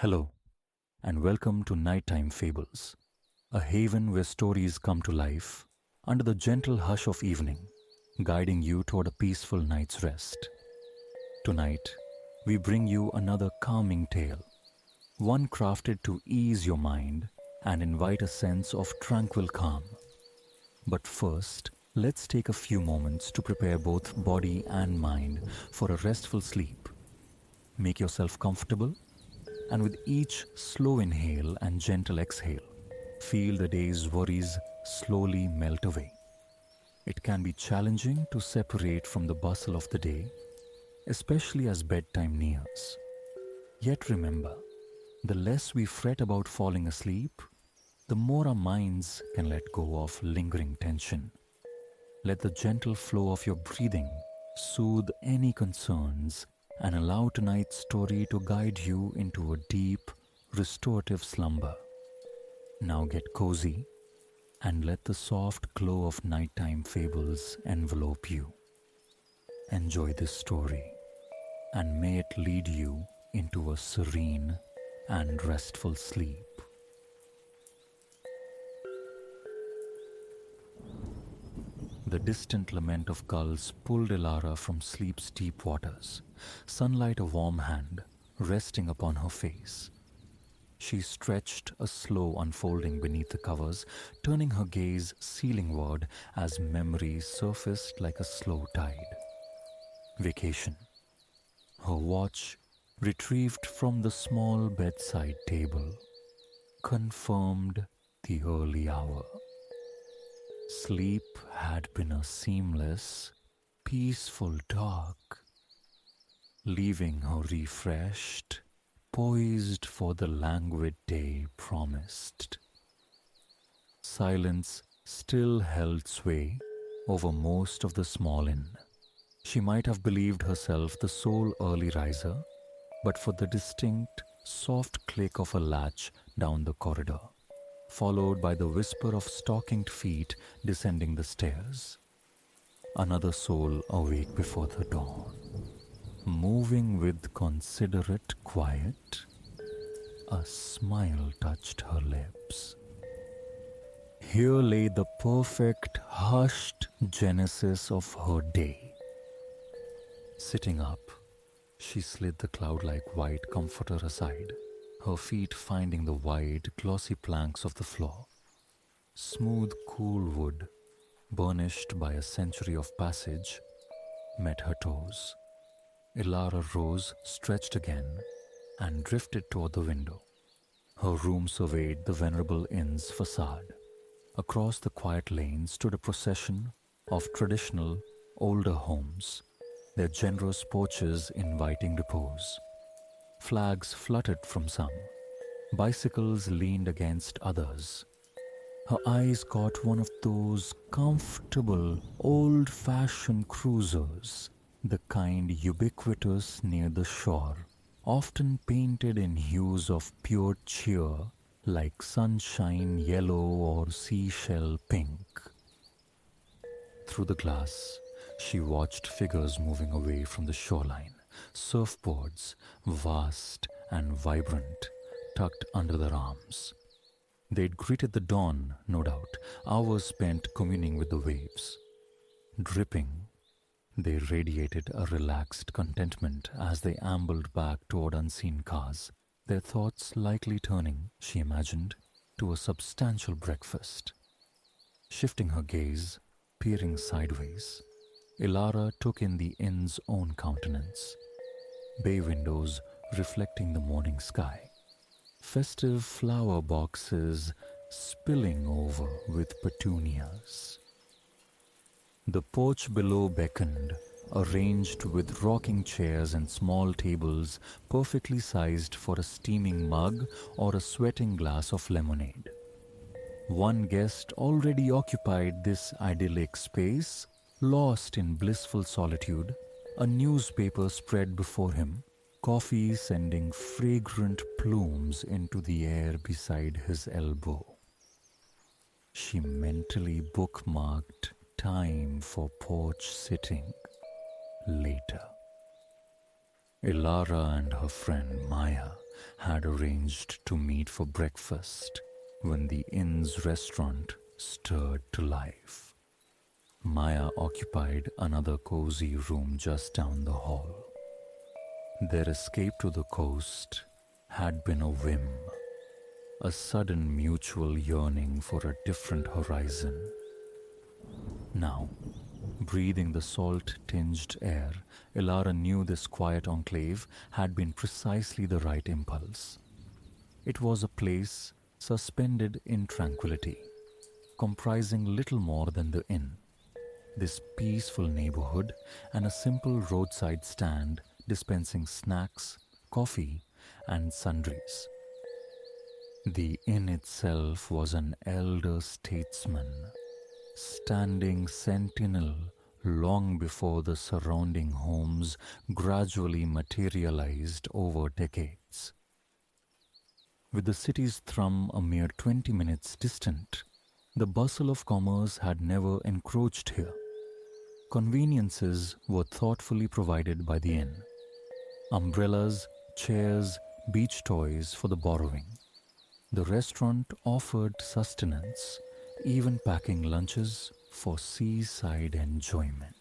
Hello, and welcome to Nighttime Fables, a haven where stories come to life under the gentle hush of evening, guiding you toward a peaceful night's rest. Tonight, we bring you another calming tale, one crafted to ease your mind and invite a sense of tranquil calm. But first, let's take a few moments to prepare both body and mind for a restful sleep. Make yourself comfortable, and with each slow inhale and gentle exhale, feel the day's worries slowly melt away. It can be challenging to separate from the bustle of the day, especially as bedtime nears. Yet remember, the less we fret about falling asleep, the more our minds can let go of lingering tension. Let the gentle flow of your breathing soothe any concerns and allow tonight's story to guide you into a deep, restorative slumber. Now get cozy and let the soft glow of nighttime fables envelope you. Enjoy this story, and may it lead you into a serene and restful sleep. The distant lament of gulls pulled Ilara from sleep's deep waters, sunlight a warm hand resting upon her face. She stretched, a slow unfolding beneath the covers, turning her gaze ceilingward as memory surfaced like a slow tide. Vacation. Her watch, retrieved from the small bedside table, confirmed the early hour. Sleep had been a seamless, peaceful talk, leaving her refreshed, poised for the languid day promised. Silence still held sway over most of the small inn. She might have believed herself the sole early riser, but for the distinct, soft click of a latch down the corridor, followed by the whisper of stockinged feet descending the stairs. Another soul awake before the dawn, moving with considerate quiet. A smile touched her lips. Here lay the perfect, hushed genesis of her day. Sitting up, she slid the cloud-like white comforter aside, her feet finding the wide, glossy planks of the floor. Smooth, cool wood, burnished by a century of passage, met her toes. Ilara rose, stretched again, and drifted toward the window. Her room surveyed the venerable inn's facade. Across the quiet lane stood a procession of traditional, older homes, their generous porches inviting repose. Flags fluttered from some, bicycles leaned against others. Her eyes caught one of those comfortable, old-fashioned cruisers, the kind ubiquitous near the shore, often painted in hues of pure cheer like sunshine yellow or seashell pink. Through the glass, she watched figures moving away from the shoreline, surfboards, vast and vibrant, tucked under their arms. They'd greeted the dawn, no doubt, hours spent communing with the waves. Dripping, they radiated a relaxed contentment as they ambled back toward unseen cars, their thoughts likely turning, she imagined, to a substantial breakfast. Shifting her gaze, peering sideways, Ilara took in the inn's own countenance. Bay windows reflecting the morning sky. Festive flower boxes spilling over with petunias. The porch below beckoned, arranged with rocking chairs and small tables perfectly sized for a steaming mug or a sweating glass of lemonade. One guest already occupied this idyllic space, lost in blissful solitude, a newspaper spread before him, coffee sending fragrant plumes into the air beside his elbow. She mentally bookmarked time for porch sitting later. Ilara and her friend Maya had arranged to meet for breakfast when the inn's restaurant stirred to life. Maya occupied another cozy room just down the hall. Their escape to the coast had been a whim, a sudden mutual yearning for a different horizon. Now, breathing the salt-tinged air, Elara knew this quiet enclave had been precisely the right impulse. It was a place suspended in tranquility, comprising little more than the inn, this peaceful neighborhood, and a simple roadside stand dispensing snacks, coffee, and sundries. The inn itself was an elder statesman, standing sentinel long before the surrounding homes gradually materialized over decades. With the city's thrum a mere 20 minutes distant, the bustle of commerce had never encroached here. Conveniences were thoughtfully provided by the inn. Umbrellas, chairs, beach toys for the borrowing. The restaurant offered sustenance, even packing lunches for seaside enjoyment.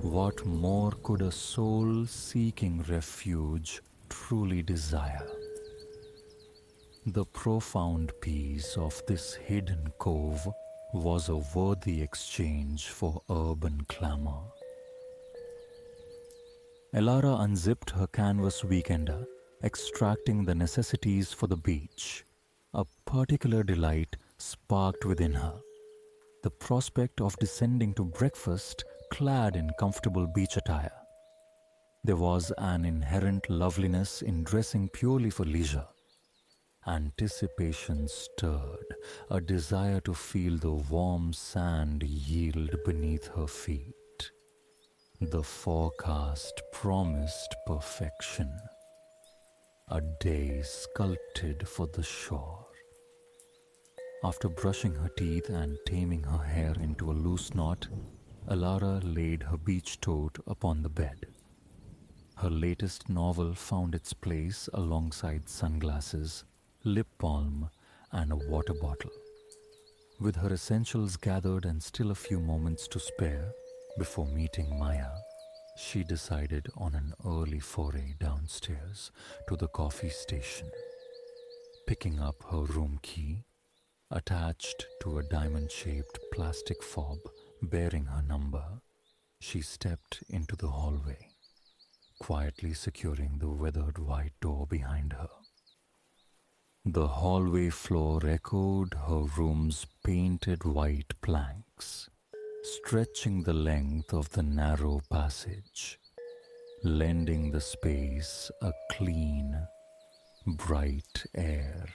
What more could a soul seeking refuge truly desire? The profound peace of this hidden cove was a worthy exchange for urban clamor. Elara unzipped her canvas weekender, extracting the necessities for the beach. A particular delight sparked within her. The prospect of descending to breakfast clad in comfortable beach attire. There was an inherent loveliness in dressing purely for leisure. Anticipation stirred, a desire to feel the warm sand yield beneath her feet. The forecast promised perfection, a day sculpted for the shore. After brushing her teeth and taming her hair into a loose knot, Elara laid her beach tote upon the bed. Her latest novel found its place alongside sunglasses, lip balm, and a water bottle. With her essentials gathered and still a few moments to spare before meeting Maya, she decided on an early foray downstairs to the coffee station. Picking up her room key, attached to a diamond-shaped plastic fob bearing her number, she stepped into the hallway, quietly securing the weathered white door behind her. The hallway floor echoed her room's painted white planks, stretching the length of the narrow passage, lending the space a clean, bright air.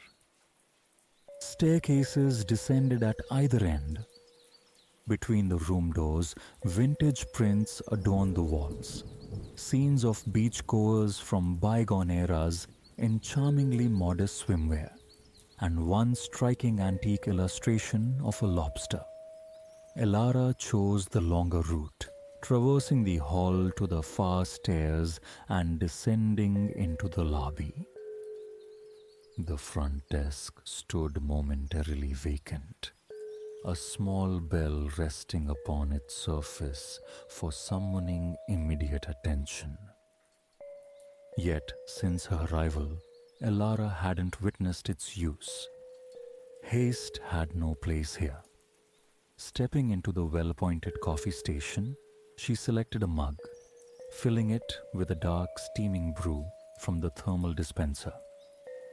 Staircases descended at either end. Between the room doors, vintage prints adorned the walls, scenes of beachgoers from bygone eras in charmingly modest swimwear, and one striking antique illustration of a lobster. Elara chose the longer route, traversing the hall to the far stairs and descending into the lobby. The front desk stood momentarily vacant, a small bell resting upon its surface for summoning immediate attention. Yet, since her arrival, Elara hadn't witnessed its use. Haste had no place here. Stepping into the well-appointed coffee station, she selected a mug, filling it with a dark steaming brew from the thermal dispenser.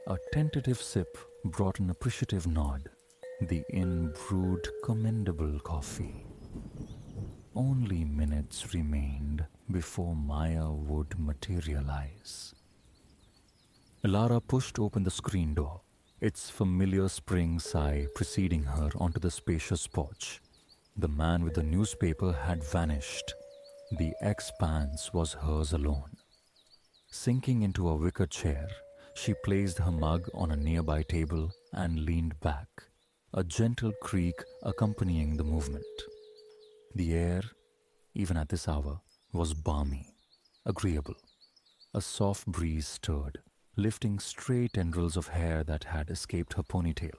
A tentative sip brought an appreciative nod. The inn brewed commendable coffee. Only minutes remained before Maya would materialize. Elara pushed open the screen door, its familiar spring sigh preceding her onto the spacious porch. The man with the newspaper had vanished. The expanse was hers alone. Sinking into a wicker chair, she placed her mug on a nearby table and leaned back, a gentle creak accompanying the movement. The air, even at this hour, was balmy, agreeable. A soft breeze stirred, lifting stray tendrils of hair that had escaped her ponytail.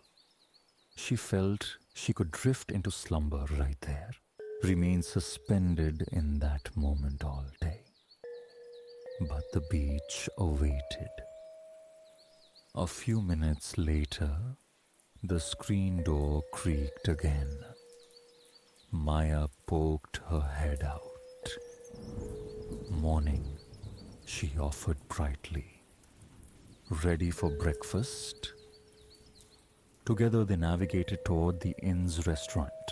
She felt she could drift into slumber right there, remain suspended in that moment all day. But the beach awaited. A few minutes later, the screen door creaked again. Maya poked her head out. "Morning," she offered brightly. "Ready for breakfast?" Together they navigated toward the inn's restaurant.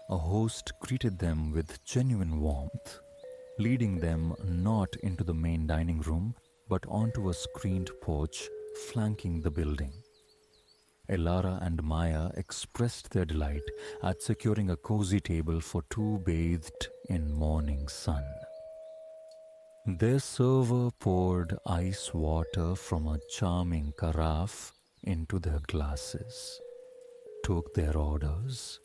A host greeted them with genuine warmth, leading them not into the main dining room but onto a screened porch flanking the building. Elara and Maya expressed their delight at securing a cozy table for two bathed in morning sun. Their server poured ice water from a charming carafe into their glasses, took their orders,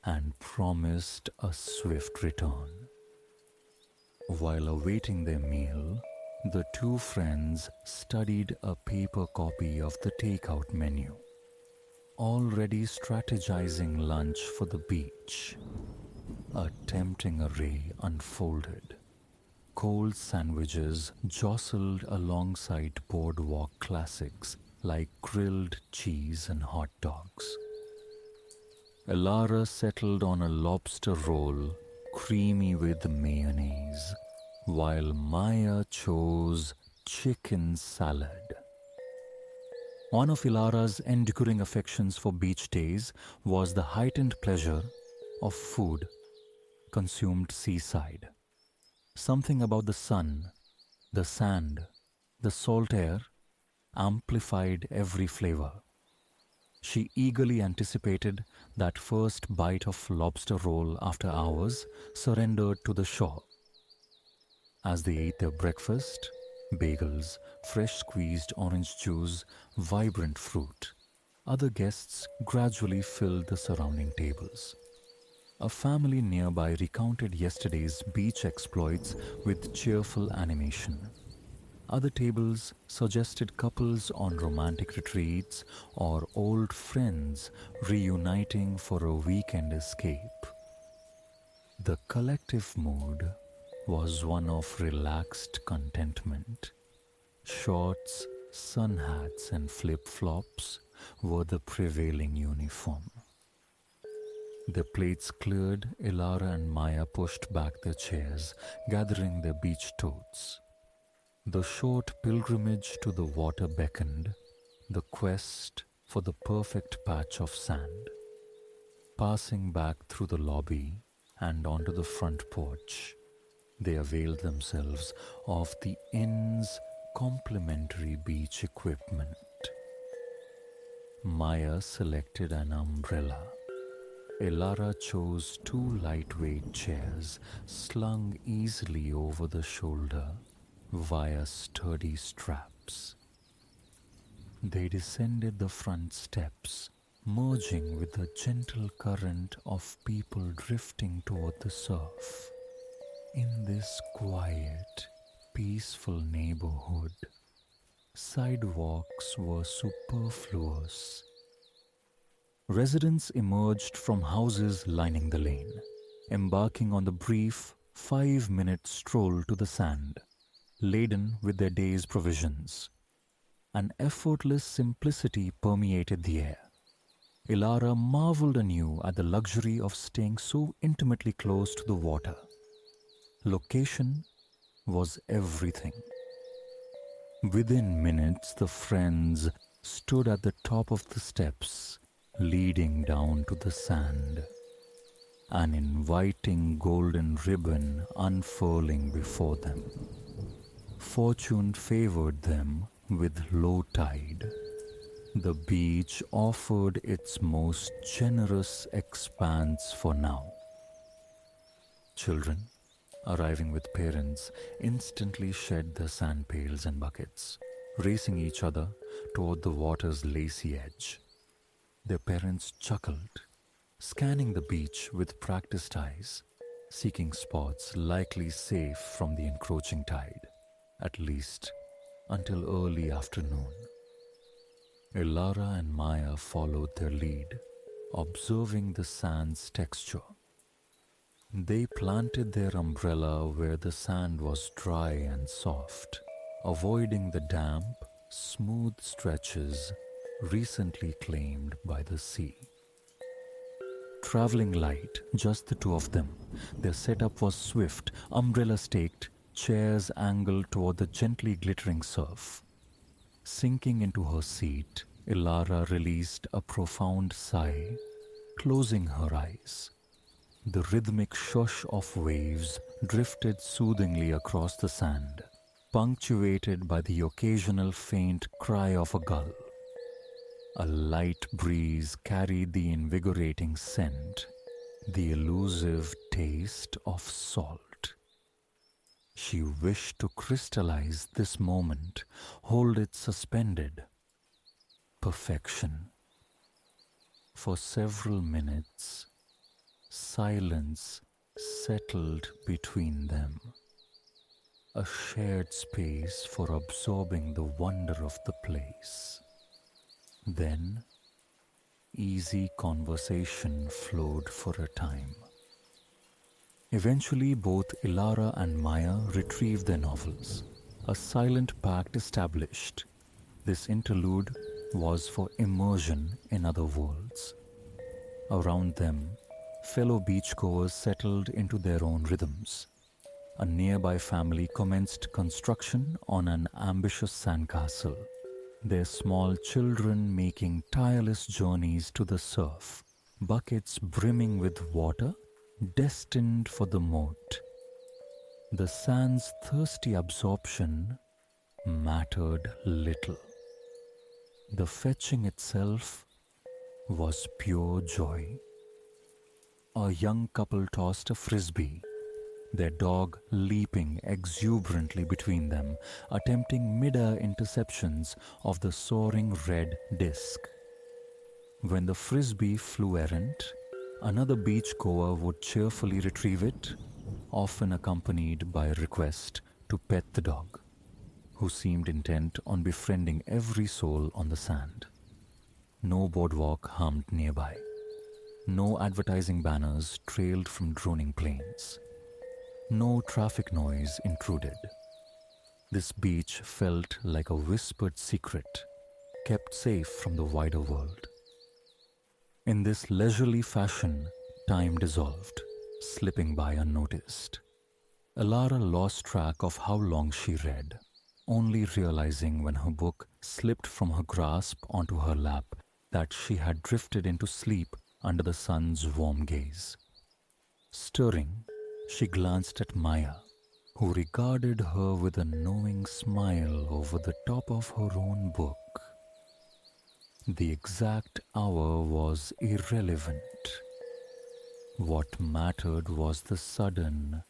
and promised a swift return. While awaiting their meal, the two friends studied a paper copy of the takeout menu, already strategizing lunch for the beach. A tempting array unfolded. Cold sandwiches jostled alongside boardwalk classics like grilled cheese and hot dogs. Elara settled on a lobster roll, creamy with mayonnaise, while Maya chose chicken salad. One of Ilara's enduring affections for beach days was the heightened pleasure of food consumed seaside. Something about the sun, the sand, the salt air amplified every flavor. She eagerly anticipated that first bite of lobster roll after hours surrendered to the shore. As they ate their breakfast, bagels, fresh squeezed orange juice, vibrant fruit, other guests gradually filled the surrounding tables. A family nearby recounted yesterday's beach exploits with cheerful animation. Other tables suggested couples on romantic retreats or old friends reuniting for a weekend escape. The collective mood was one of relaxed contentment. Shorts, sun hats, and flip-flops were the prevailing uniform. Their plates cleared, Elara and Maya pushed back their chairs, gathering their beach totes. The short pilgrimage to the water beckoned, the quest for the perfect patch of sand. Passing back through the lobby and onto the front porch, they availed themselves of the inn's complimentary beach equipment. Maya selected an umbrella. Elara chose two lightweight chairs slung easily over the shoulder via sturdy straps. They descended the front steps, merging with the gentle current of people drifting toward the surf. In this quiet, peaceful neighborhood, sidewalks were superfluous. Residents emerged from houses lining the lane, embarking on the brief 5-minute stroll to the sand, laden with their day's provisions. An effortless simplicity permeated the air. Elara marveled anew at the luxury of staying so intimately close to the water. Location was everything. Within minutes, the friends stood at the top of the steps leading down to the sand, an inviting golden ribbon unfurling before them. Fortune favored them with low tide. The beach offered its most generous expanse for now. Children, arriving with parents, instantly shed their sand pails and buckets, racing each other toward the water's lacy edge. Their parents chuckled, scanning the beach with practiced eyes, seeking spots likely safe from the encroaching tide. At least, until early afternoon. Ilara and Maya followed their lead, observing the sand's texture. They planted their umbrella where the sand was dry and soft, avoiding the damp, smooth stretches recently claimed by the sea. Traveling light, just the two of them, their setup was swift, umbrella staked, chairs angled toward the gently glittering surf. Sinking into her seat, Ilara released a profound sigh, closing her eyes. The rhythmic shush of waves drifted soothingly across the sand, punctuated by the occasional faint cry of a gull. A light breeze carried the invigorating scent, the elusive taste of salt. She wished to crystallize this moment, hold it suspended. Perfection. For several minutes, silence settled between them, a shared space for absorbing the wonder of the place. Then, easy conversation flowed for a time. Eventually, both Ilara and Maya retrieved their novels. A silent pact established. This interlude was for immersion in other worlds. Around them, fellow beachgoers settled into their own rhythms. A nearby family commenced construction on an ambitious sandcastle, their small children making tireless journeys to the surf, buckets brimming with water destined for the moat. The sand's thirsty absorption mattered little. The fetching itself was pure joy. A young couple tossed a frisbee, their dog leaping exuberantly between them, attempting mid-air interceptions of the soaring red disc. When the frisbee flew errant, another beachgoer would cheerfully retrieve it, often accompanied by a request to pet the dog, who seemed intent on befriending every soul on the sand. No boardwalk hummed nearby. No advertising banners trailed from droning planes. No traffic noise intruded. This beach felt like a whispered secret, kept safe from the wider world. In this leisurely fashion, time dissolved, slipping by unnoticed. Ilara lost track of how long she read, only realizing when her book slipped from her grasp onto her lap that she had drifted into sleep under the sun's warm gaze. Stirring, she glanced at Maya, who regarded her with a knowing smile over the top of her own book. The exact hour was irrelevant. What mattered was the sudden,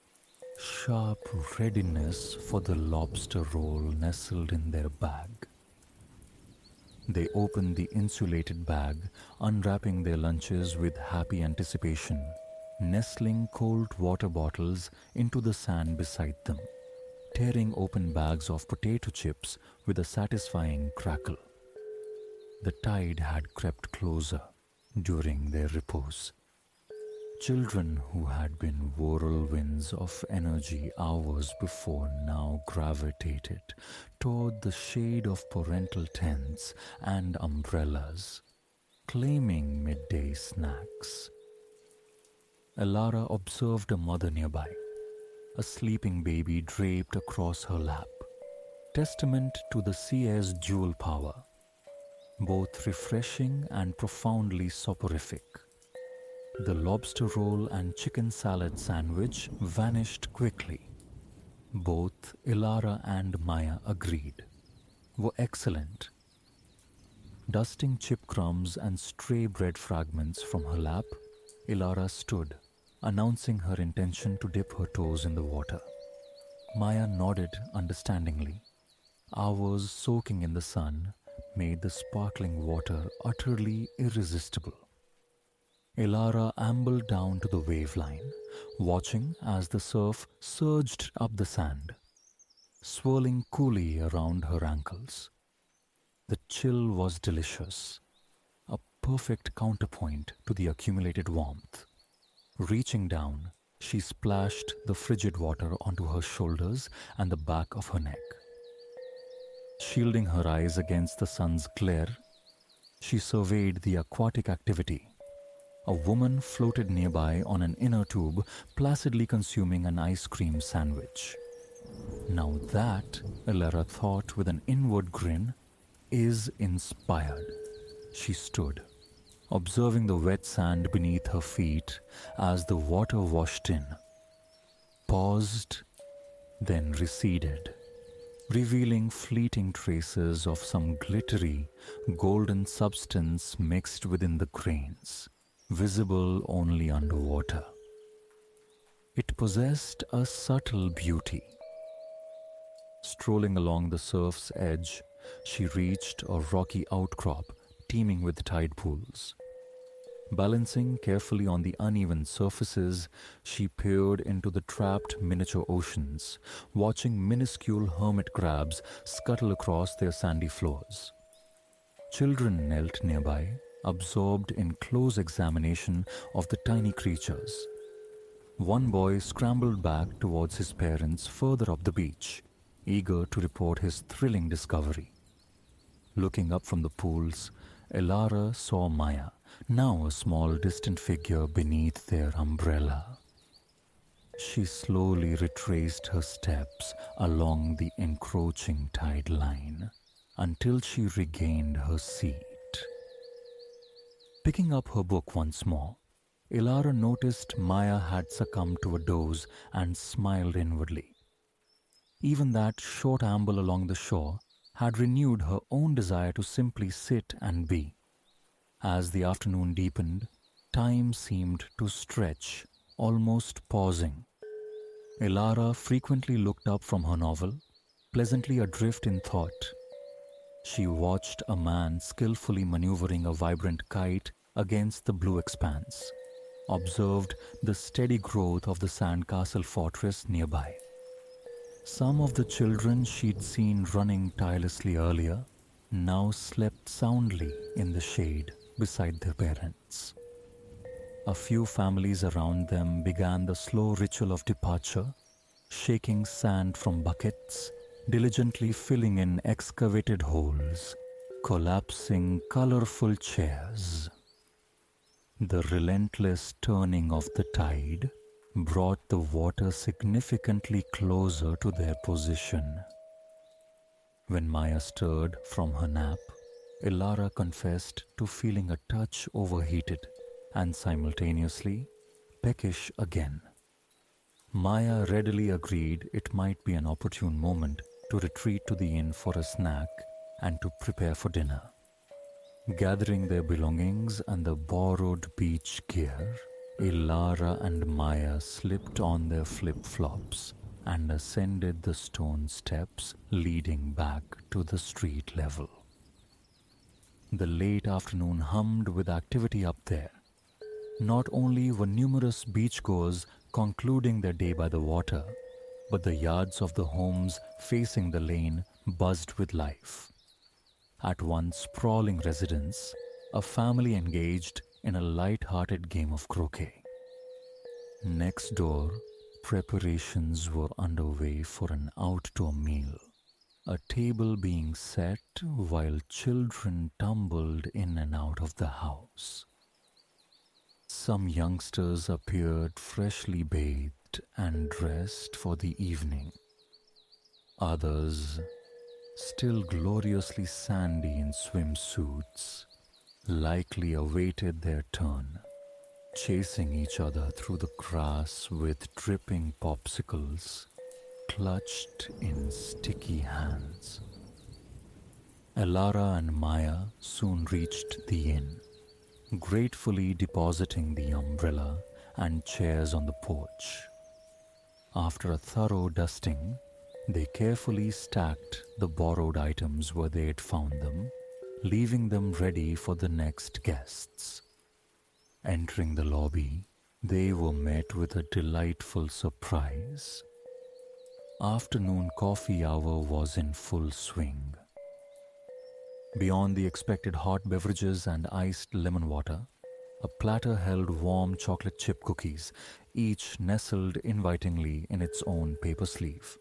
sharp readiness for the lobster roll nestled in their bag. They opened the insulated bag, unwrapping their lunches with happy anticipation, nestling cold water bottles into the sand beside them, tearing open bags of potato chips with a satisfying crackle. The tide had crept closer during their repose. Children who had been whirlwinds of energy hours before now gravitated toward the shade of parental tents and umbrellas, claiming midday snacks. Ilara observed a mother nearby, a sleeping baby draped across her lap, testament to the sea air's dual power, both refreshing and profoundly soporific. The lobster roll and chicken salad sandwich vanished quickly. Both Ilara and Maya agreed, were excellent. Dusting chip crumbs and stray bread fragments from her lap, Ilara stood, announcing her intention to dip her toes in the water. Maya nodded understandingly. Hours soaking in the sun made the sparkling water utterly irresistible. Ilara ambled down to the wave line, watching as the surf surged up the sand. swirling coolly around her ankles. The chill was delicious, a perfect counterpoint to the accumulated warmth. Reaching down, she splashed the frigid water onto her shoulders and the back of her neck. Shielding her eyes against the sun's glare, she surveyed the aquatic activity. A woman floated nearby on an inner tube, placidly consuming an ice cream sandwich. Now that, Elara thought with an inward grin, is inspired. She stood, observing the wet sand beneath her feet as the water washed in, paused, then receded, revealing fleeting traces of some glittery, golden substance mixed within the grains, visible only underwater. It possessed a subtle beauty. Strolling along the surf's edge, she reached a rocky outcrop teeming with tide pools. Balancing carefully on the uneven surfaces, she peered into the trapped miniature oceans, watching minuscule hermit crabs scuttle across their sandy floors. Children knelt nearby, absorbed in close examination of the tiny creatures. One boy scrambled back towards his parents further up the beach, eager to report his thrilling discovery. Looking up from the pools, Elara saw Maya, now a small distant figure beneath their umbrella. She slowly retraced her steps along the encroaching tide line until she regained her seat. Picking up her book once more, Elara noticed Maya had succumbed to a doze and smiled inwardly. Even that short amble along the shore had renewed her own desire to simply sit and be. As the afternoon deepened, time seemed to stretch, almost pausing. Elara frequently looked up from her novel, pleasantly adrift in thought. She watched a man skillfully maneuvering a vibrant kite against the blue expanse, observed the steady growth of the sandcastle fortress nearby. Some of the children she'd seen running tirelessly earlier now slept soundly in the shade beside their parents. A few families around them began the slow ritual of departure, shaking sand from buckets, diligently filling in excavated holes, collapsing colorful chairs. The relentless turning of the tide brought the water significantly closer to their position. When Maya stirred from her nap, Elara confessed to feeling a touch overheated and simultaneously peckish again. Maya readily agreed it might be an opportune moment to retreat to the inn for a snack and to prepare for dinner. Gathering their belongings and the borrowed beach gear, Elara and Maya slipped on their flip-flops and ascended the stone steps leading back to the street level. The late afternoon hummed with activity up there. Not only were numerous beachgoers concluding their day by the water, but the yards of the homes facing the lane buzzed with life. At one sprawling residence, a family engaged in a light-hearted game of croquet. Next door, preparations were underway for an outdoor meal, a table being set while children tumbled in and out of the house. Some youngsters appeared freshly bathed and dressed for the evening. Others, still gloriously sandy in swimsuits, likely awaited their turn, chasing each other through the grass with dripping popsicles clutched in sticky hands. Elara and Maya soon reached the inn, gratefully depositing the umbrella and chairs on the porch. After a thorough dusting, they carefully stacked the borrowed items where they had found them, leaving them ready for the next guests. Entering the lobby, they were met with a delightful surprise. Afternoon coffee hour was in full swing. Beyond the expected hot beverages and iced lemon water, a platter held warm chocolate chip cookies, each nestled invitingly in its own paper sleeve.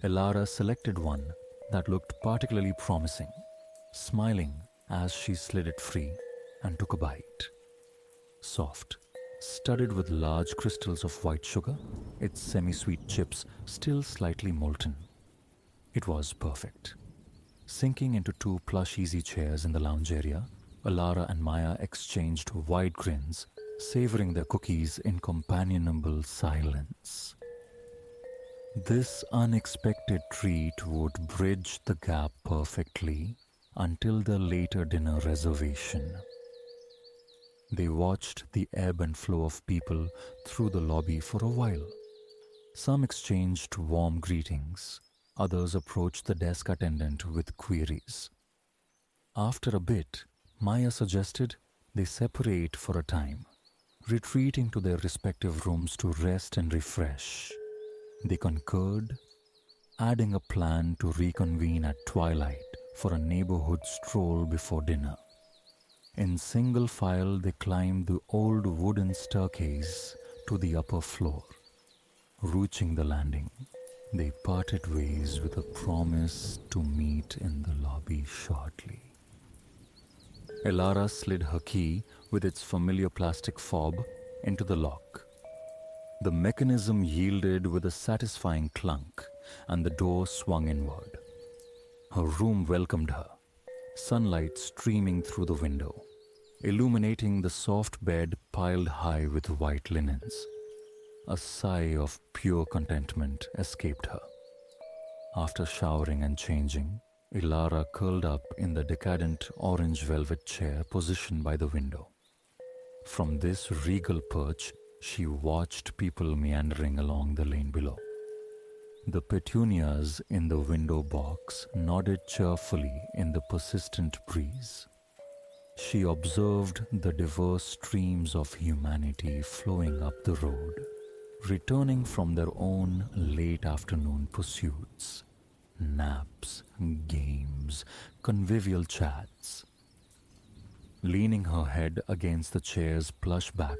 Elara selected one that looked particularly promising, smiling as she slid it free and took a bite. Soft, studded with large crystals of white sugar, its semi-sweet chips still slightly molten. It was perfect. Sinking into two plush easy chairs in the lounge area, Alara and Maya exchanged wide grins, savoring their cookies in companionable silence. This unexpected treat would bridge the gap perfectly until the later dinner reservation. They watched the ebb and flow of people through the lobby for a while. Some exchanged warm greetings, others approached the desk attendant with queries. After a bit, Maya suggested they separate for a time, retreating to their respective rooms to rest and refresh. They concurred, adding a plan to reconvene at twilight for a neighborhood stroll before dinner. In single file, they climbed the old wooden staircase to the upper floor. Reaching the landing, they parted ways with a promise to meet in the lobby shortly. Elara slid her key with its familiar plastic fob into the lock. The mechanism yielded with a satisfying clunk, and the door swung inward. Her room welcomed her, sunlight streaming through the window, illuminating the soft bed piled high with white linens. A sigh of pure contentment escaped her. After showering and changing, Ilara curled up in the decadent orange velvet chair positioned by the window. From this regal perch, she watched people meandering along the lane below. The petunias in the window box nodded cheerfully in the persistent breeze. She observed the diverse streams of humanity flowing up the road, returning from their own late afternoon pursuits, naps, games, convivial chats. Leaning her head against the chair's plush back,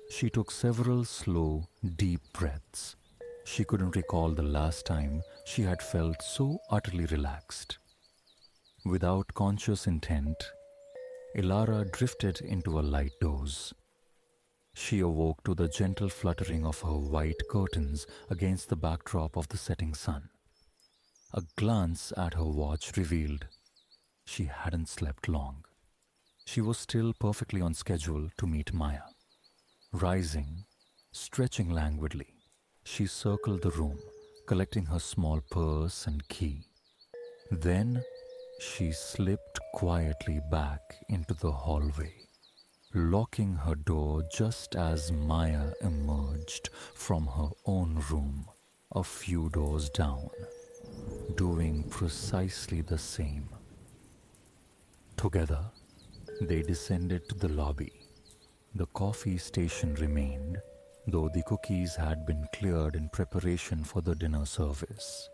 she took several slow, deep breaths. She couldn't recall the last time she had felt so utterly relaxed. Without conscious intent, Ilara drifted into a light doze. She awoke to the gentle fluttering of her white curtains against the backdrop of the setting sun. A glance at her watch revealed she hadn't slept long. She was still perfectly on schedule to meet Maya. Rising, stretching languidly, she circled the room, collecting her small purse and key. Then she slipped quietly back into the hallway, locking her door just as Maya emerged from her own room a few doors down, doing precisely the same. Together, they descended to the lobby. The coffee station remained, though the cookies had been cleared in preparation for the dinner service.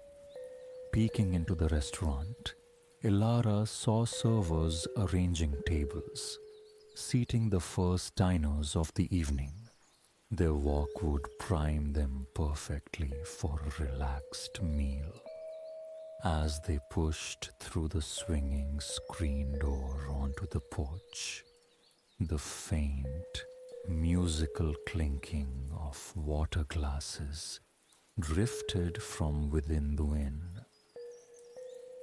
Peeking into the restaurant, Ilara saw servers arranging tables, seating the first diners of the evening. Their walk would prime them perfectly for a relaxed meal. As they pushed through the swinging screen door onto the porch, the faint, musical clinking of water glasses drifted from within the inn.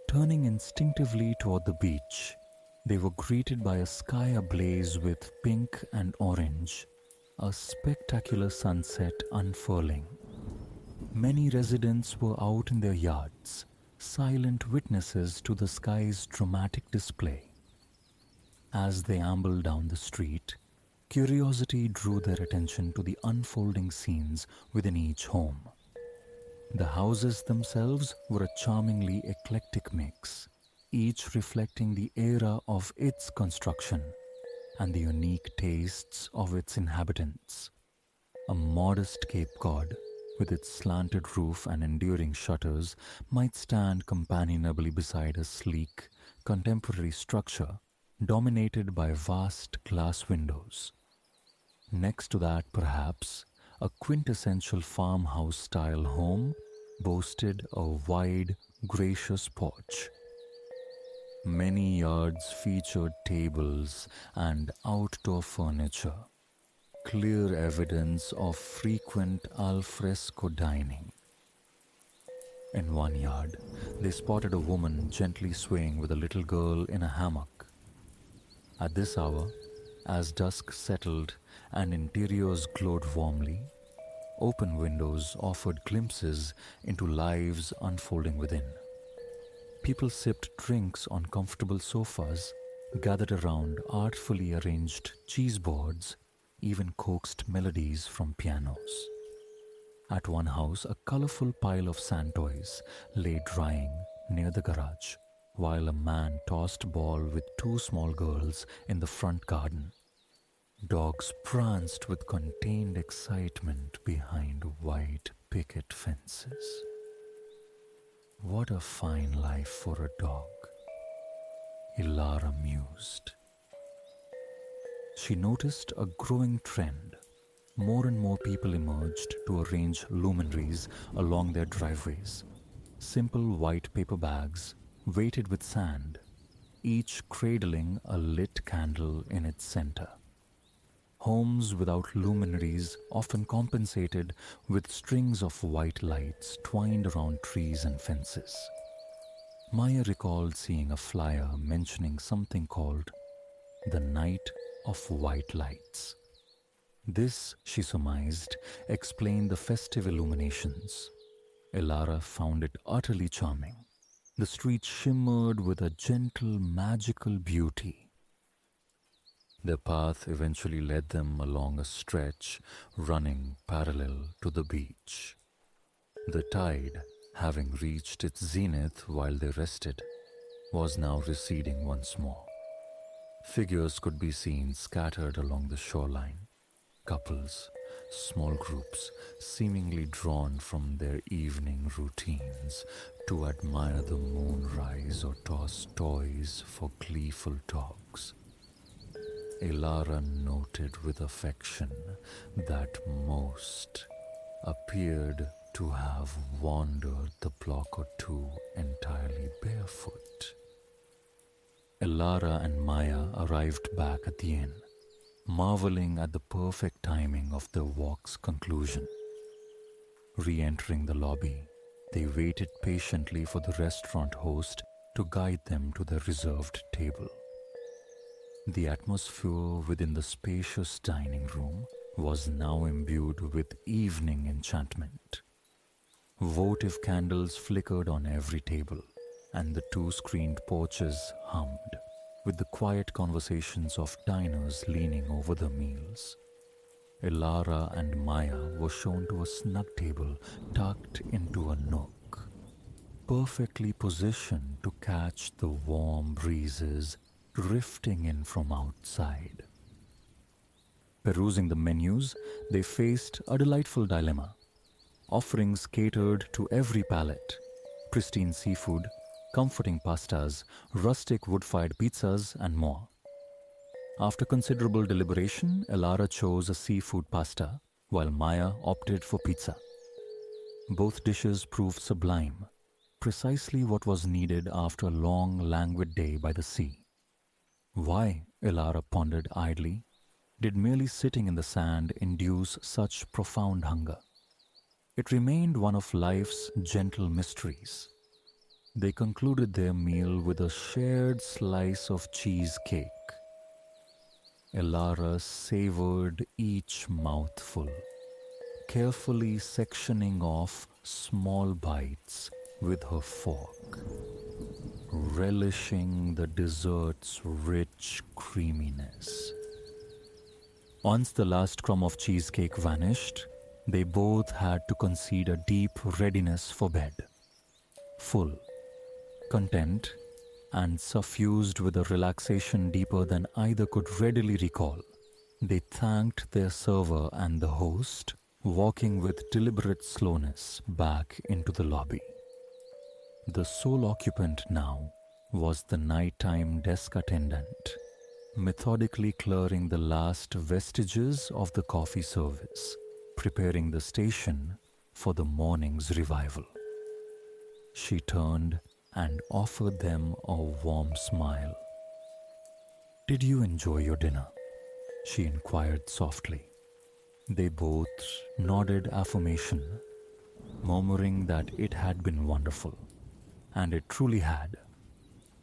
Turning instinctively toward the beach, they were greeted by a sky ablaze with pink and orange, a spectacular sunset unfurling. Many residents were out in their yards, silent witnesses to the sky's dramatic display. As they ambled down the street, curiosity drew their attention to the unfolding scenes within each home. The houses themselves were a charmingly eclectic mix, each reflecting the era of its construction and the unique tastes of its inhabitants. A modest Cape Cod, with its slanted roof and enduring shutters, might stand companionably beside a sleek, contemporary structure dominated by vast glass windows. Next to that, perhaps, a quintessential farmhouse style home boasted a wide, gracious porch. Many yards featured tables and outdoor furniture, clear evidence of frequent al fresco dining. In one yard, they spotted a woman gently swaying with a little girl in a hammock. At this hour, as dusk settled and interiors glowed warmly, open windows offered glimpses into lives unfolding within. People sipped drinks on comfortable sofas, gathered around artfully arranged cheese boards, even coaxed melodies from pianos. At one house, a colorful pile of sand toys lay drying near the garage, while a man tossed ball with two small girls in the front garden. Dogs pranced with contained excitement behind white picket fences. What a fine life for a dog, Ilara mused. She noticed a growing trend. More and more people emerged to arrange luminaries along their driveways. Simple white paper bags weighted with sand, each cradling a lit candle in its center. Homes without luminaries often compensated with strings of white lights twined around trees and fences. Maya recalled seeing a flyer mentioning something called the Night of White Lights. This, she surmised, explained the festive illuminations. Elara found it utterly charming. The streets shimmered with a gentle, magical beauty. Their path eventually led them along a stretch running parallel to the beach. The tide, having reached its zenith while they rested, was now receding once more. Figures could be seen scattered along the shoreline. Couples, small groups, seemingly drawn from their evening routines to admire the moonrise or toss toys for gleeful dogs. Elara noted with affection that most appeared to have wandered the block or two entirely barefoot. Elara and Maya arrived back at the inn, marveling at the perfect timing of their walk's conclusion. Re-entering the lobby, they waited patiently for the restaurant host to guide them to their reserved table. The atmosphere within the spacious dining room was now imbued with evening enchantment. Votive candles flickered on every table, and the two screened porches hummed with the quiet conversations of diners leaning over their meals. Elara and Maya were shown to a snug table tucked into a nook, perfectly positioned to catch the warm breezes drifting in from outside. Perusing the menus, they faced a delightful dilemma. Offerings catered to every palate: pristine seafood, comforting pastas, rustic wood-fired pizzas, and more. After considerable deliberation, Elara chose a seafood pasta, while Maya opted for pizza. Both dishes proved sublime, precisely what was needed after a long, languid day by the sea. Why, Elara pondered idly, did merely sitting in the sand induce such profound hunger? It remained one of life's gentle mysteries. They concluded their meal with a shared slice of cheesecake. Elara savored each mouthful, carefully sectioning off small bites with her fork, relishing the dessert's rich creaminess. Once the last crumb of cheesecake vanished, they both had to concede a deep readiness for bed. Full, content, and suffused with a relaxation deeper than either could readily recall, they thanked their server and the host walking with deliberate slowness back into the lobby. The sole occupant now was the nighttime desk attendant, methodically clearing the last vestiges of the coffee service, preparing the station for the morning's revival. She turned and offered them a warm smile. "Did you enjoy your dinner?" she inquired softly. They both nodded affirmation, murmuring that it had been wonderful. And it truly had.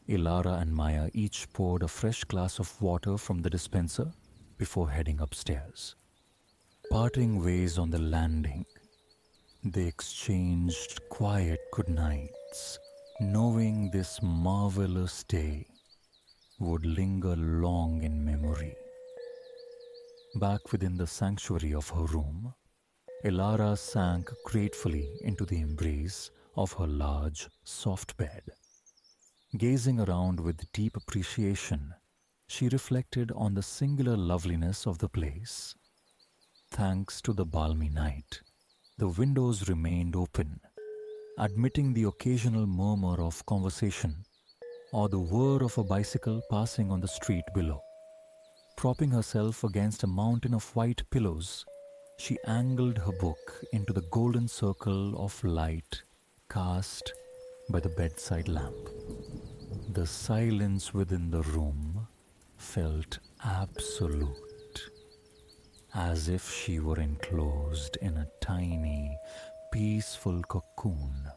Ilara and Maya each poured a fresh glass of water from the dispenser before heading upstairs. Parting ways on the landing, they exchanged quiet goodnights, knowing this marvelous day would linger long in memory. Back within the sanctuary of her room, Ilara sank gratefully into the embrace of her large, soft bed. Gazing around with deep appreciation, she reflected on the singular loveliness of the place. Thanks to the balmy night, the windows remained open, admitting the occasional murmur of conversation or the whir of a bicycle passing on the street below. Propping herself against a mountain of white pillows, she angled her book into the golden circle of light cast by the bedside lamp. The silence within the room felt absolute, as if she were enclosed in a tiny, peaceful cocoon,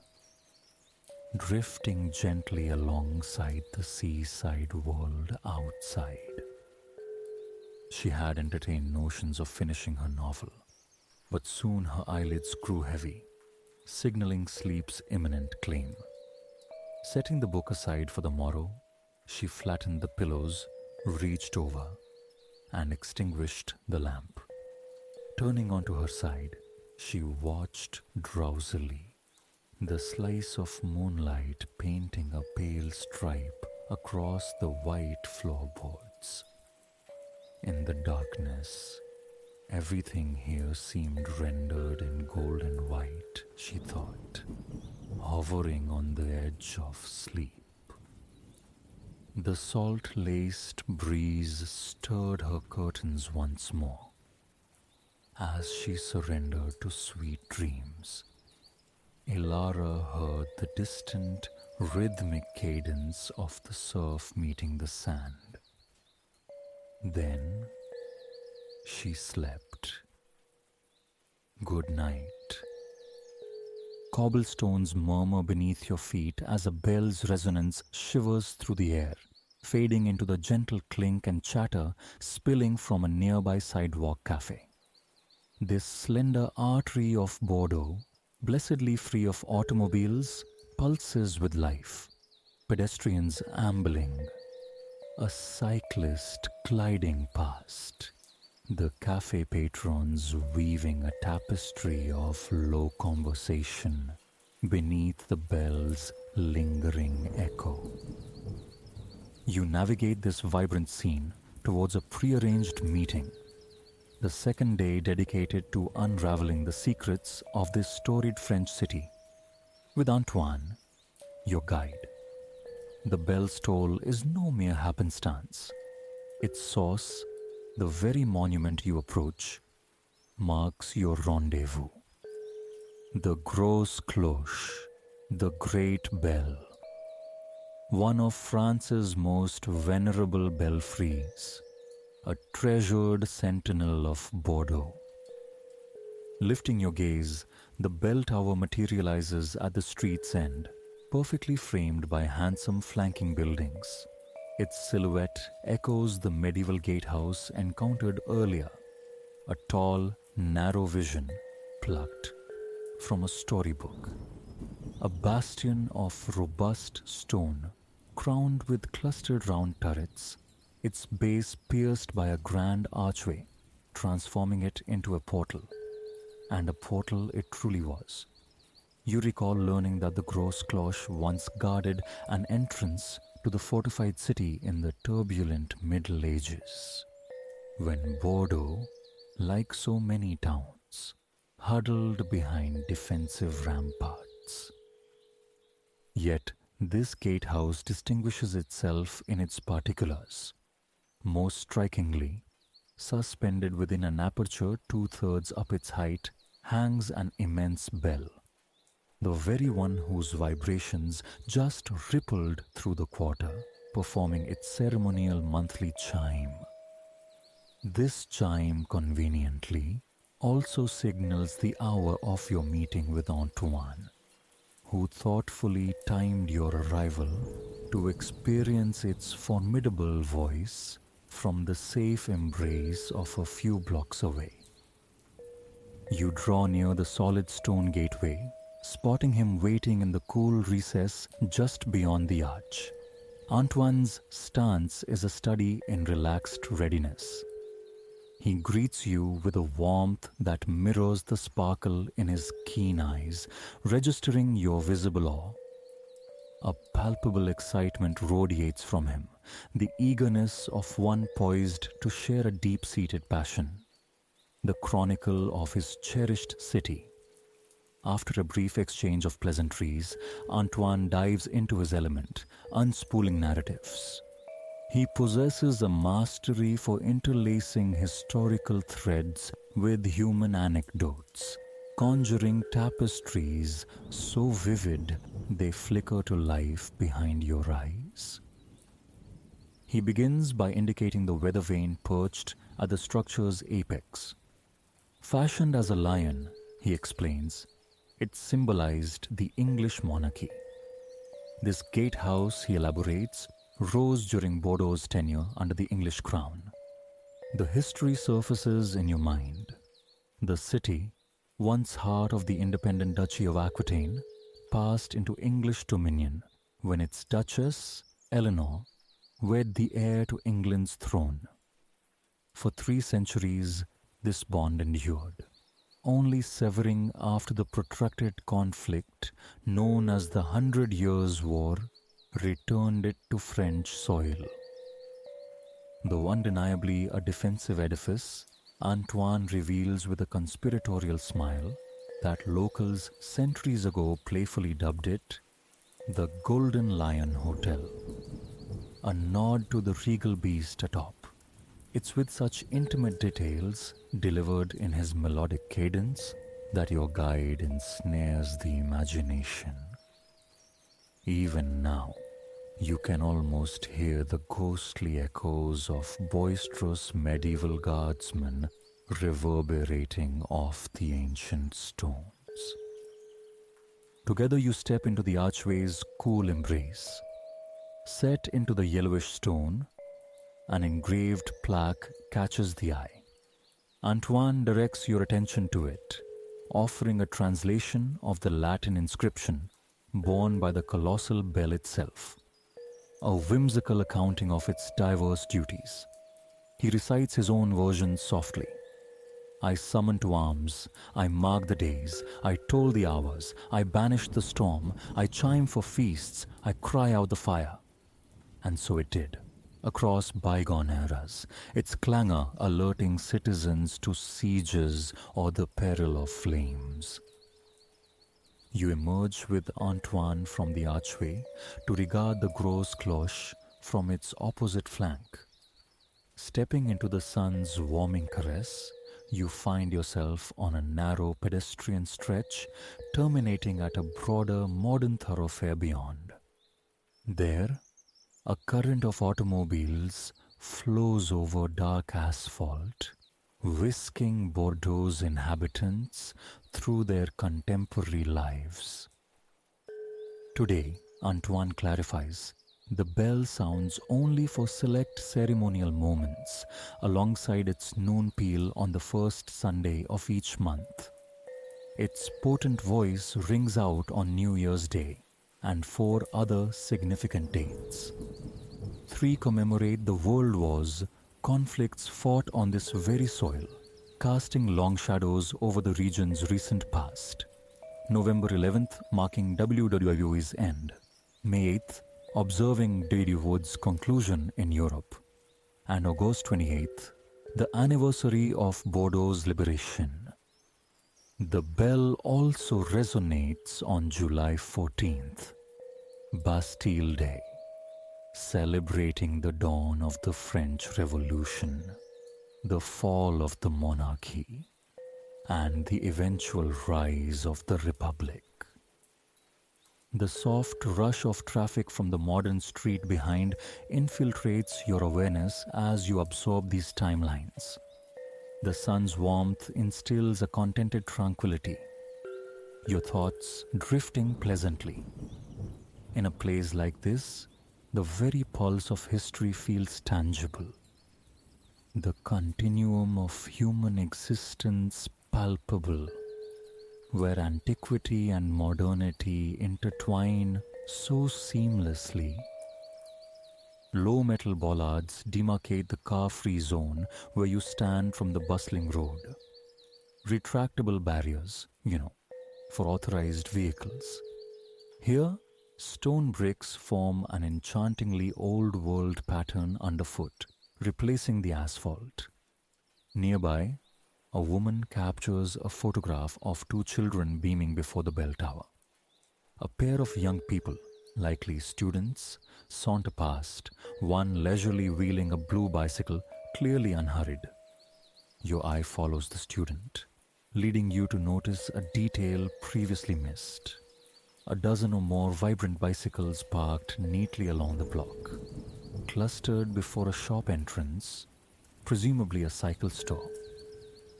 drifting gently alongside the seaside world outside. She had entertained notions of finishing her novel, but soon her eyelids grew heavy, signaling sleep's imminent claim. Setting the book aside for the morrow, she flattened the pillows, reached over, and extinguished the lamp. Turning onto her side, she watched drowsily, the slice of moonlight painting a pale stripe across the white floorboards. In the darkness, everything here seemed rendered in gold and white, she thought, hovering on the edge of sleep. The salt-laced breeze stirred her curtains once more as she surrendered to sweet dreams. Ilara heard the distant, rhythmic cadence of the surf meeting the sand. Then she slept. Good night. Cobblestones murmur beneath your feet as a bell's resonance shivers through the air, fading into the gentle clink and chatter spilling from a nearby sidewalk cafe. This slender artery of Bordeaux, blessedly free of automobiles, pulses with life. Pedestrians ambling, a cyclist gliding past, the cafe patrons weaving a tapestry of low conversation beneath the bell's lingering echo. You navigate this vibrant scene towards a prearranged meeting, the second day dedicated to unraveling the secrets of this storied French city, with Antoine, your guide. The bell's toll is no mere happenstance. Its source, the very monument you approach, marks your rendezvous. The Grosse Cloche, the Great Bell, one of France's most venerable belfries, a treasured sentinel of Bordeaux. Lifting your gaze, the bell tower materializes at the street's end, perfectly framed by handsome flanking buildings. Its silhouette echoes the medieval gatehouse encountered earlier, a tall, narrow vision plucked from a storybook. A bastion of robust stone, crowned with clustered round turrets, its base pierced by a grand archway, transforming it into a portal. And a portal it truly was. You recall learning that the Grosse Cloche once guarded an entrance to the fortified city in the turbulent Middle Ages, when Bordeaux, like so many towns, huddled behind defensive ramparts. Yet, this gatehouse distinguishes itself in its particulars. Most strikingly, suspended within an aperture 2/3 up its height, hangs an immense bell, the very one whose vibrations just rippled through the quarter, performing its ceremonial monthly chime. This chime conveniently also signals the hour of your meeting with Antoine, who thoughtfully timed your arrival to experience its formidable voice from the safe embrace of a few blocks away. You draw near the solid stone gateway, spotting him waiting in the cool recess just beyond the arch. Antoine's stance is a study in relaxed readiness. He greets you with a warmth that mirrors the sparkle in his keen eyes, registering your visible awe. A palpable excitement radiates from him, the eagerness of one poised to share a deep-seated passion, the chronicle of his cherished city. After a brief exchange of pleasantries, Antoine dives into his element, unspooling narratives. He possesses a mastery for interlacing historical threads with human anecdotes, conjuring tapestries so vivid they flicker to life behind your eyes. He begins by indicating the weather vane perched at the structure's apex. Fashioned as a lion, he explains, it symbolized the English monarchy. This gatehouse, he elaborates, rose during Bordeaux's tenure under the English crown. The history surfaces in your mind. The city, once heart of the independent Duchy of Aquitaine, passed into English dominion when its Duchess, Eleanor, wed the heir to England's throne. For 3 centuries, this bond endured, only severing after the protracted conflict known as the 100 Years' War returned it to French soil. Though undeniably a defensive edifice, Antoine reveals with a conspiratorial smile that locals centuries ago playfully dubbed it the Golden Lion Hotel, a nod to the regal beast atop. It's with such intimate details, delivered in his melodic cadence, that your guide ensnares the imagination. Even now, you can almost hear the ghostly echoes of boisterous medieval guardsmen reverberating off the ancient stones. Together you step into the archway's cool embrace. Set into the yellowish stone, an engraved plaque catches the eye. Antoine directs your attention to it, offering a translation of the Latin inscription borne by the colossal bell itself, a whimsical accounting of its diverse duties. He recites his own version softly. I summon to arms, I mark the days, I toll the hours, I banish the storm, I chime for feasts, I cry out the fire. And so it did, across bygone eras, its clangor alerting citizens to sieges or the peril of flames. You emerge with Antoine from the archway to regard the Gros Cloche from its opposite flank. Stepping into the sun's warming caress, you find yourself on a narrow pedestrian stretch terminating at a broader modern thoroughfare beyond. There, a current of automobiles flows over dark asphalt, whisking Bordeaux's inhabitants through their contemporary lives. Today, Antoine clarifies, the bell sounds only for select ceremonial moments alongside its noon peal on the first Sunday of each month. Its potent voice rings out on New Year's Day and 4 other significant dates. 3 commemorate the world wars, conflicts fought on this very soil, casting long shadows over the region's recent past. November 11th marking WWI's end, May 8th observing Dairy Wood's conclusion in Europe, and August 28th, the anniversary of Bordeaux's liberation. The bell also resonates on July 14th, Bastille Day, celebrating the dawn of the French Revolution, the fall of the monarchy, and the eventual rise of the Republic. The soft rush of traffic from the modern street behind infiltrates your awareness as you absorb these timelines. The sun's warmth instills a contented tranquility, your thoughts drifting pleasantly. In a place like this, the very pulse of history feels tangible. The continuum of human existence palpable, where antiquity and modernity intertwine so seamlessly. Low metal bollards demarcate the car-free zone where you stand from the bustling road. Retractable barriers, for authorized vehicles. Here, stone bricks form an enchantingly old-world pattern underfoot, replacing the asphalt. Nearby, a woman captures a photograph of two children beaming before the bell tower. A pair of young people, likely students, saunter past, one leisurely wheeling a blue bicycle, clearly unhurried. Your eye follows the student, leading you to notice a detail previously missed. A dozen or more vibrant bicycles parked neatly along the block, clustered before a shop entrance, presumably a cycle store,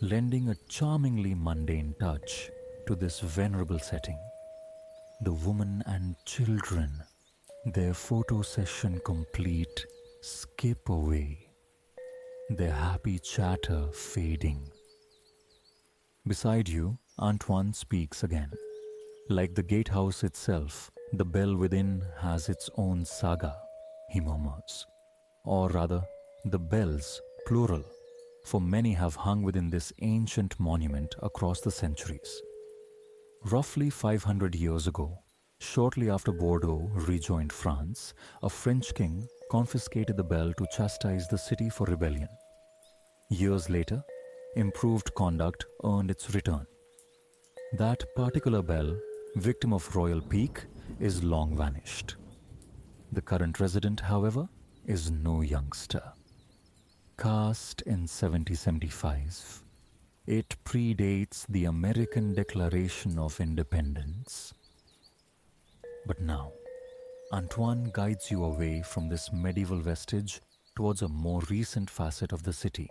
lending a charmingly mundane touch to this venerable setting. The woman and children, their photo session complete, skip away, their happy chatter fading. Beside you, Antoine speaks again. Like the gatehouse itself, the bell within has its own saga, he murmurs. Or rather, the bells, plural, for many have hung within this ancient monument across the centuries. Roughly 500 years ago, shortly after Bordeaux rejoined France, a French king confiscated the bell to chastise the city for rebellion. Years later, improved conduct earned its return. That particular bell, victim of royal pique, is long vanished. The current resident, however, is no youngster. Cast in 1775, it predates the American Declaration of Independence. But now, Antoine guides you away from this medieval vestige towards a more recent facet of the city.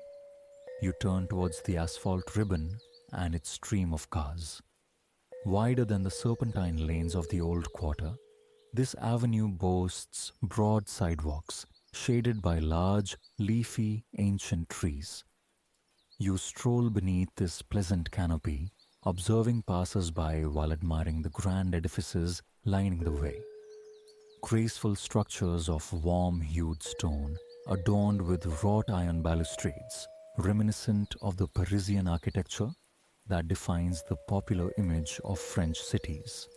You turn towards the asphalt ribbon and its stream of cars. Wider than the serpentine lanes of the old quarter, this avenue boasts broad sidewalks shaded by large, leafy, ancient trees. You stroll beneath this pleasant canopy, observing passers-by while admiring the grand edifices lining the way. Graceful structures of warm-hued stone adorned with wrought iron balustrades, reminiscent of the Parisian architecture that defines the popular image of French cities.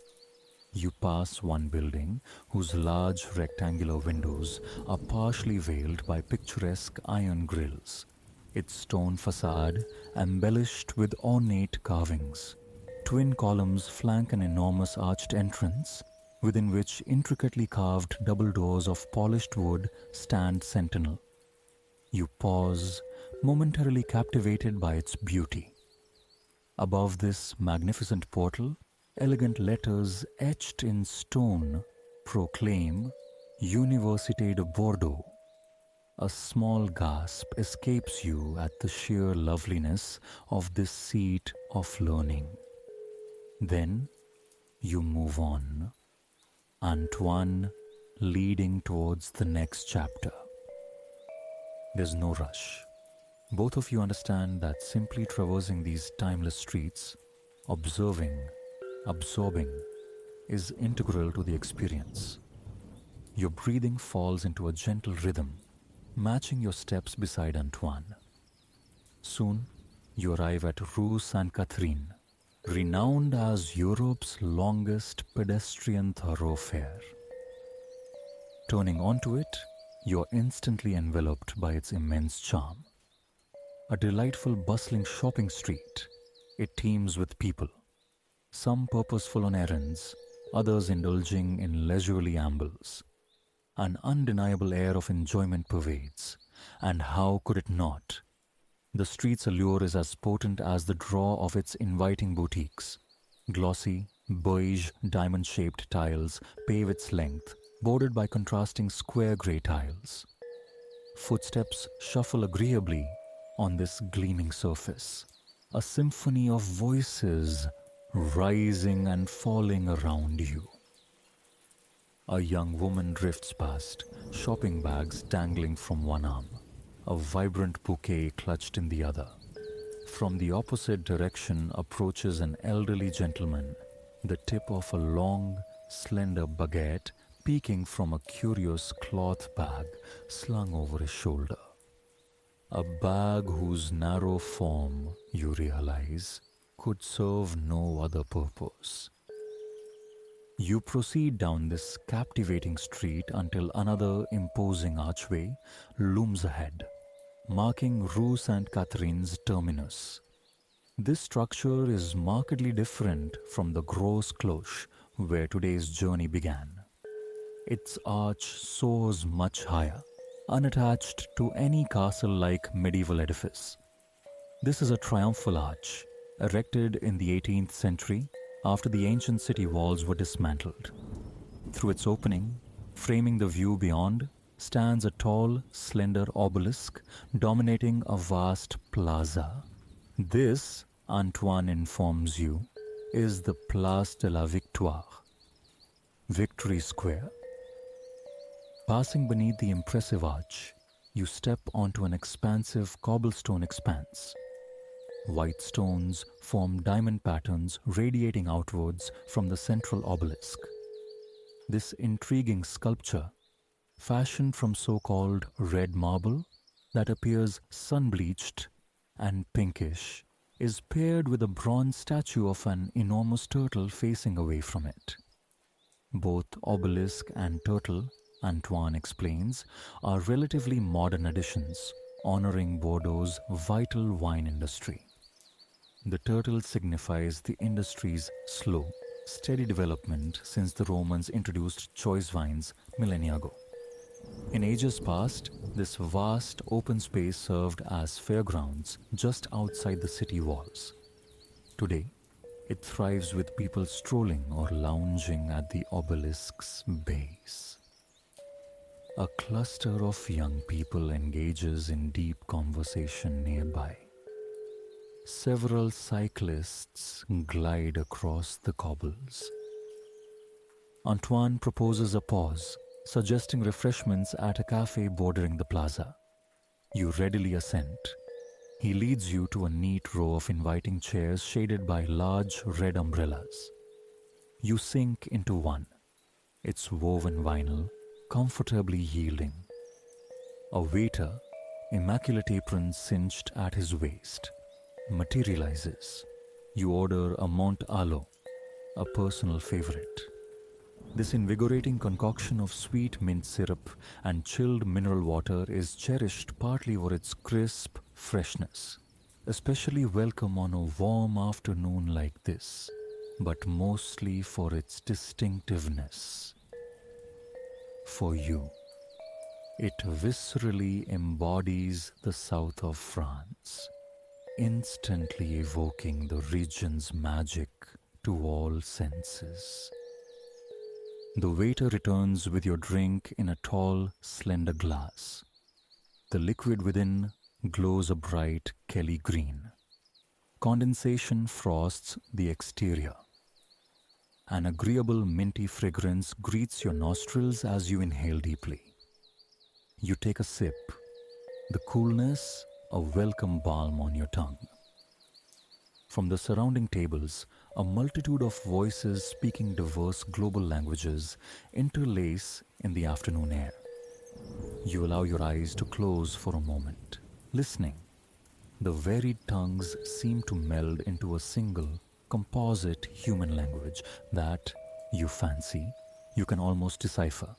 You pass one building whose large rectangular windows are partially veiled by picturesque iron grills, its stone facade embellished with ornate carvings. Twin columns flank an enormous arched entrance, within which intricately carved double doors of polished wood stand sentinel. You pause, momentarily captivated by its beauty. Above this magnificent portal, elegant letters etched in stone proclaim Université de Bordeaux. A small gasp escapes you at the sheer loveliness of this seat of learning. Then you move on, Antoine leading towards the next chapter. There's no rush. Both of you understand that simply traversing these timeless streets, observing, absorbing, is integral to the experience. Your breathing falls into a gentle rhythm, matching your steps beside Antoine. Soon, you arrive at Rue Sainte-Catherine, renowned as Europe's longest pedestrian thoroughfare. Turning onto it, you're instantly enveloped by its immense charm. A delightful bustling shopping street, It teems with people, some purposeful on errands, others indulging in leisurely ambles. An undeniable air of enjoyment pervades, and how could it not? The street's allure is as potent as the draw of its inviting boutiques. Glossy, beige, diamond shaped tiles pave its length, bordered by contrasting square grey tiles. Footsteps shuffle agreeably on this gleaming surface, a symphony of voices rising and falling around you. A young woman drifts past, shopping bags dangling from one arm, a vibrant bouquet clutched in the other. From the opposite direction approaches an elderly gentleman, the tip of a long, slender baguette peeking from a curious cloth bag slung over his shoulder. A bag whose narrow form, you realize, could serve no other purpose. You proceed down this captivating street until another imposing archway looms ahead, marking Rue Sainte Catherine's terminus. This structure is markedly different from the Gros Cloche where today's journey began. Its arch soars much higher, unattached to any castle-like medieval edifice. This is a triumphal arch, erected in the 18th century after the ancient city walls were dismantled. Through its opening, framing the view beyond, stands a tall, slender obelisk dominating a vast plaza. This, Antoine informs you, is the Place de la Victoire, Victory Square. Passing beneath the impressive arch, you step onto an expansive cobblestone expanse. White stones form diamond patterns radiating outwards from the central obelisk. This intriguing sculpture, fashioned from so-called red marble that appears sun-bleached and pinkish, is paired with a bronze statue of an enormous turtle facing away from it. Both obelisk and turtle, Antoine explains, are relatively modern additions, honoring Bordeaux's vital wine industry. The turtle signifies the industry's slow, steady development since the Romans introduced choice wines millennia ago. In ages past, this vast open space served as fairgrounds just outside the city walls. Today, it thrives with people strolling or lounging at the obelisk's base. A cluster of young people engages in deep conversation nearby. Several cyclists glide across the cobbles. Antoine proposes a pause, suggesting refreshments at a cafe bordering the plaza. You readily assent. He leads you to a neat row of inviting chairs shaded by large red umbrellas. You sink into one, its woven vinyl comfortably yielding. A waiter, immaculate apron cinched at his waist, materializes. You order a Mont Alo, a personal favorite. This invigorating concoction of sweet mint syrup and chilled mineral water is cherished partly for its crisp freshness, especially welcome on a warm afternoon like this, but mostly for its distinctiveness. For you, it viscerally embodies the south of France, instantly evoking the region's magic to all senses. The waiter returns with your drink in a tall, slender glass. The liquid within glows a bright Kelly green. Condensation frosts the exterior. An agreeable minty fragrance greets your nostrils as you inhale deeply. You take a sip, the coolness a welcome balm on your tongue. From the surrounding tables, a multitude of voices speaking diverse global languages interlace in the afternoon air. You allow your eyes to close for a moment, listening. The varied tongues seem to meld into a single, composite human language that, you fancy, you can almost decipher.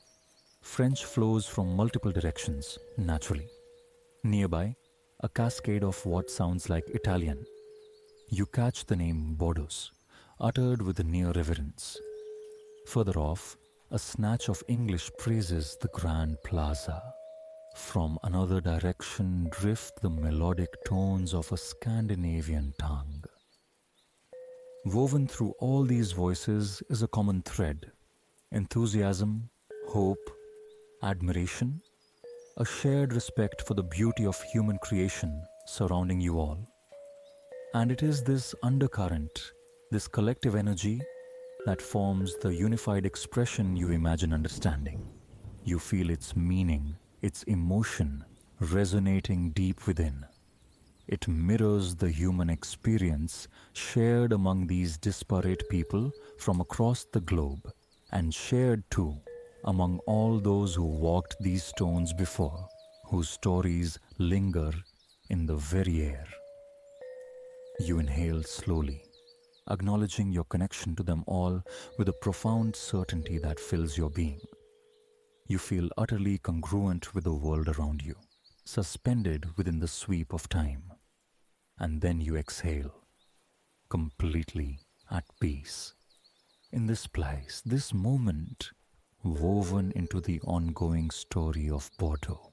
French flows from multiple directions, naturally. Nearby, a cascade of what sounds like Italian. You catch the name Bordeaux, uttered with a near reverence. Further off, a snatch of English praises the grand plaza. From another direction drift the melodic tones of a Scandinavian tongue. Woven through all these voices is a common thread: enthusiasm, hope, admiration, a shared respect for the beauty of human creation surrounding you all. And it is this undercurrent, this collective energy, that forms the unified expression you imagine understanding. You feel its meaning, its emotion resonating deep within. It mirrors the human experience shared among these disparate people from across the globe, and shared too among all those who walked these stones before, whose stories linger in the very air. You inhale slowly, acknowledging your connection to them all with a profound certainty that fills your being. You feel utterly congruent with the world around you, suspended within the sweep of time. And then you exhale, completely at peace. In this place, this moment, woven into the ongoing story of Bordeaux.